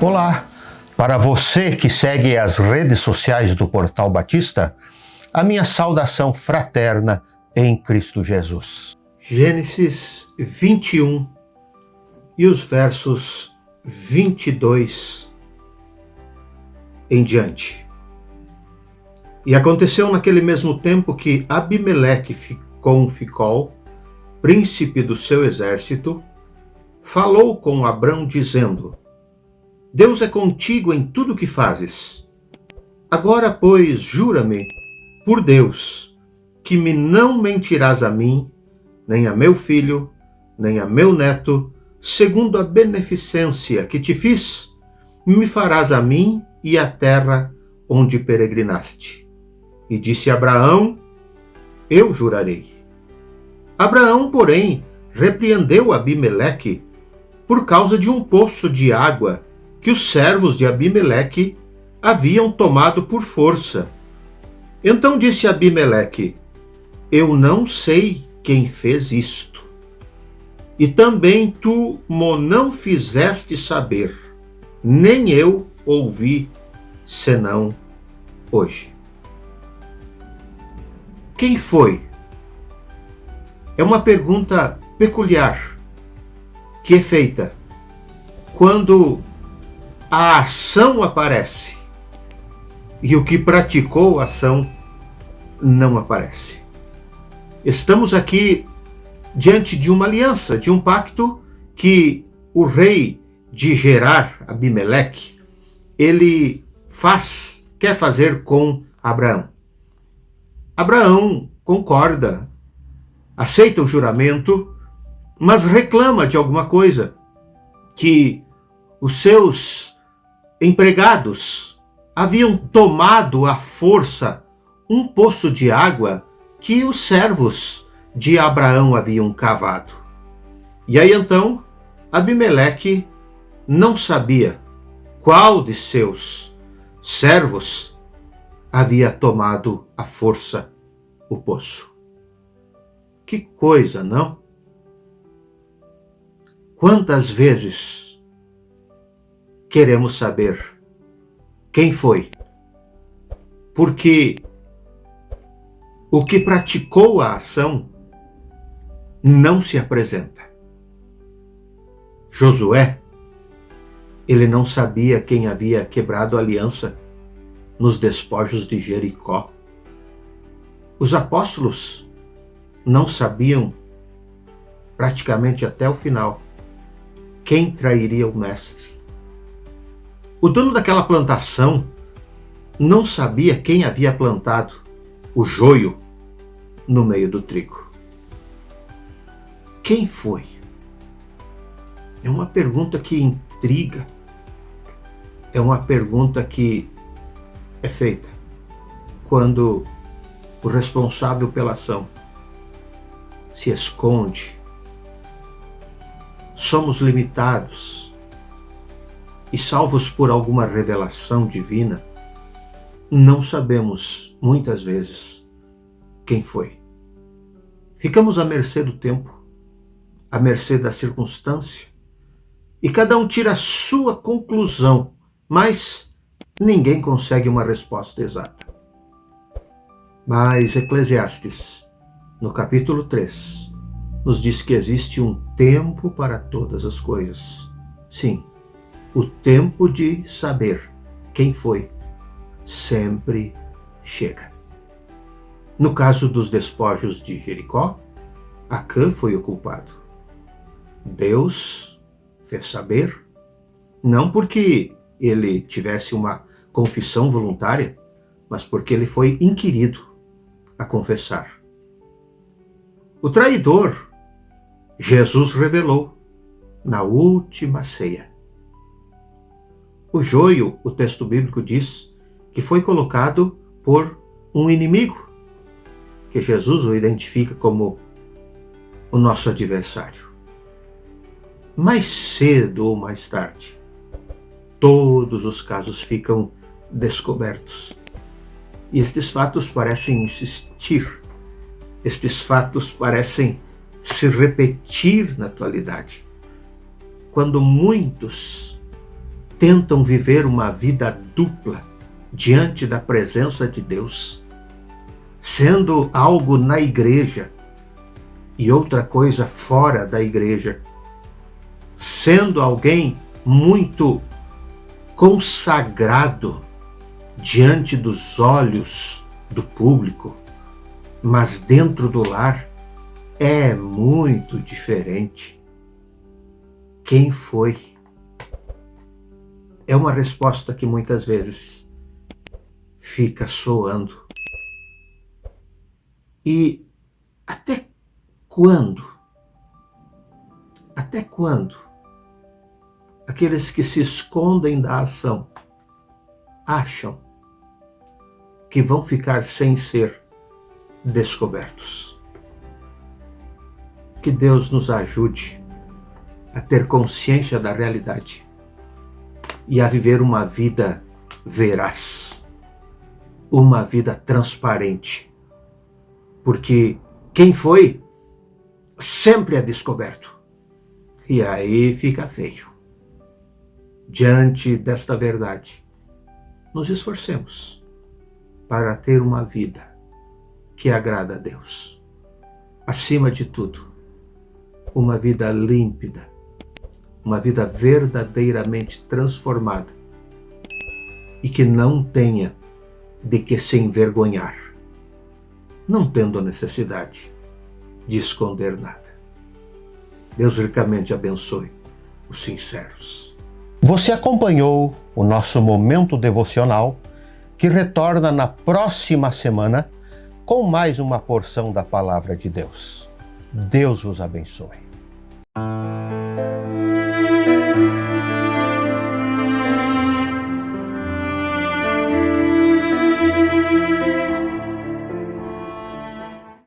Olá! Para você que segue as redes sociais do Portal Batista, a minha saudação fraterna em Cristo Jesus. Gênesis 21 e os versos 22 em diante. E aconteceu naquele mesmo tempo que Abimeleque com Ficol, príncipe do seu exército, falou com Abrão dizendo: Deus é contigo em tudo o que fazes. Agora, pois, jura-me, por Deus, que me não mentirás a mim, nem a meu filho, nem a meu neto, segundo a beneficência que te fiz, me farás a mim e à terra onde peregrinaste. E disse Abraão: eu jurarei. Abraão, porém, repreendeu Abimeleque por causa de um poço de água que os servos de Abimeleque haviam tomado por força. Então disse Abimeleque: eu não sei quem fez isto. E também tu mo não fizeste saber, nem eu ouvi, senão hoje. Quem foi? É uma pergunta peculiar que é feita quando a ação aparece e o que praticou a ação não aparece. Estamos aqui diante de uma aliança, de um pacto que o rei de Gerar, Abimeleque, ele quer fazer com Abraão. Abraão concorda, aceita o juramento, mas reclama de alguma coisa, que os seus empregados haviam tomado à força um poço de água que os servos de Abraão haviam cavado. E aí então, Abimeleque não sabia qual de seus servos havia tomado à força o poço. Que coisa, não? Quantas vezes queremos saber quem foi? Porque o que praticou a ação não se apresenta. Josué, ele não sabia quem havia quebrado a aliança nos despojos de Jericó. Os apóstolos não sabiam, praticamente até o final, quem trairia o mestre. O dono daquela plantação não sabia quem havia plantado o joio no meio do trigo. Quem foi? É uma pergunta que intriga. É uma pergunta que é feita quando o responsável pela ação se esconde. Somos limitados e, salvos por alguma revelação divina, não sabemos, muitas vezes, quem foi. Ficamos à mercê do tempo, à mercê da circunstância, e cada um tira a sua conclusão, mas ninguém consegue uma resposta exata. Mas Eclesiastes, no capítulo 3, nos diz que existe um tempo para todas as coisas. Sim, o tempo de saber quem foi sempre chega. No caso dos despojos de Jericó, Acã foi o culpado. Deus fez saber, não porque ele tivesse uma confissão voluntária, mas porque ele foi inquirido a confessar. O traidor, Jesus revelou na última ceia. O joio, o texto bíblico diz, que foi colocado por um inimigo, que Jesus o identifica como o nosso adversário. Mais cedo ou mais tarde, todos os casos ficam descobertos. E estes fatos parecem insistir, estes fatos parecem se repetir na atualidade, quando muitos tentam viver uma vida dupla diante da presença de Deus, sendo algo na igreja e outra coisa fora da igreja, sendo alguém muito consagrado diante dos olhos do público, mas dentro do lar é muito diferente. Quem foi? É uma resposta que muitas vezes fica soando. E até quando? Até quando aqueles que se escondem da ação acham que vão ficar sem ser descobertos? Que Deus nos ajude a ter consciência da realidade e a viver uma vida veraz, uma vida transparente, porque quem foi sempre é descoberto, e aí fica feio. Diante desta verdade, nos esforcemos para ter uma vida que agrada a Deus. Acima de tudo, uma vida límpida, uma vida verdadeiramente transformada e que não tenha de que se envergonhar, não tendo a necessidade de esconder nada. Deus ricamente abençoe os sinceros. Você acompanhou o nosso momento devocional, que retorna na próxima semana com mais uma porção da Palavra de Deus. Deus vos abençoe.